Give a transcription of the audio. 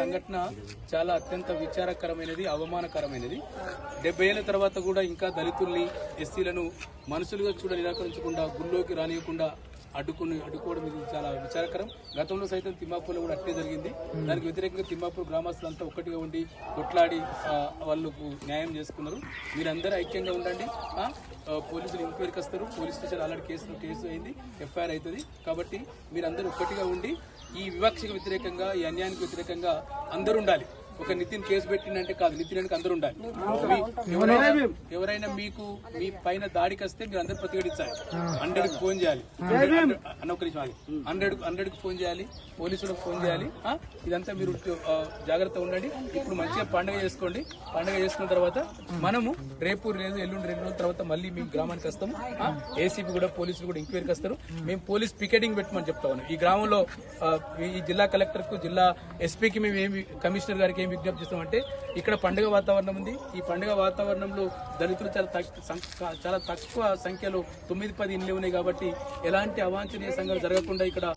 సంఘటన చాలా అత్యంత విచారకరమైనది, అవమానకరమైనది. 70 ఏళ్ల తర్వాత కూడా ఇంకా దళితుల్ని, ఎస్సీలను మనుషులుగా చూడ నిరాకరించకుండా, గుళ్ళోకి రానియకుండా అడ్డుకోవడం ఇది చాలా విచారకరం. గతంలో సైతం తిమ్మాపూర్లో కూడా అట్టే జరిగింది. దానికి వ్యతిరేకంగా తిమ్మాపూర్ గ్రామస్తులంతా ఒక్కటిగా ఉండి కొట్లాడి వాళ్ళకు న్యాయం చేసుకున్నారు. మీరందరూ ఐక్యంగా ఉండండి. పోలీసులు ఎంక్వైరీకి వస్తారు. పోలీస్ స్టేషన్ ఆల్రెడీ కేసు అయింది, ఎఫ్ఐఆర్ అవుతుంది. కాబట్టి మీరందరూ ఒక్కటిగా ఉండి ఈ వివక్షకు వ్యతిరేకంగా, ఈ అన్యాయానికి వ్యతిరేకంగా అందరూ ఉండాలి. ఒక నితిన్ కేసు పెట్టిందంటే కాదు, నితిన్ అంటే అందరూ ఉండాలి. ఎవరైనా మీకు మీ పైన దాడికి వస్తే మీరు అందరూ ప్రతిఘటించాలి. 100కి ఫోన్ చేయాలి, 100కి ఫోన్ చేయాలి, పోలీసులకు ఫోన్ చేయాలి. ఇదంతా మీరు జాగ్రత్త ఉండండి. ఇప్పుడు మంచిగా పండుగ చేసుకోండి. పండుగ చేసుకున్న తర్వాత మనము రేపు లేదు ఎల్లుండి 2 రోజుల తర్వాత మళ్ళీ మేము గ్రామానికి వస్తాము. ఏసీపీ కూడా, పోలీసులు కూడా ఎంక్వైరీకి వస్తారు. మేము పోలీస్ పికెటింగ్ పెట్టమని చెప్తా ఉన్నాం. ఈ గ్రామంలో ఈ జిల్లా కలెక్టర్ కు, జిల్లా ఎస్పీకి మేము ఏమి, కమిషనర్ గారికి ఏం విజ్ఞప్తి చేస్తామంటే, ఇక్కడ పండుగ వాతావరణం ఉంది. ఈ పండుగ వాతావరణంలో దళితులు చాలా తక్కువ సంఖ్యలో 9-10 ఇండ్లు ఉన్నాయి. కాబట్టి ఎలాంటి అవాంఛనీయ సంఘటనలు జరగకుండా ఇక్కడ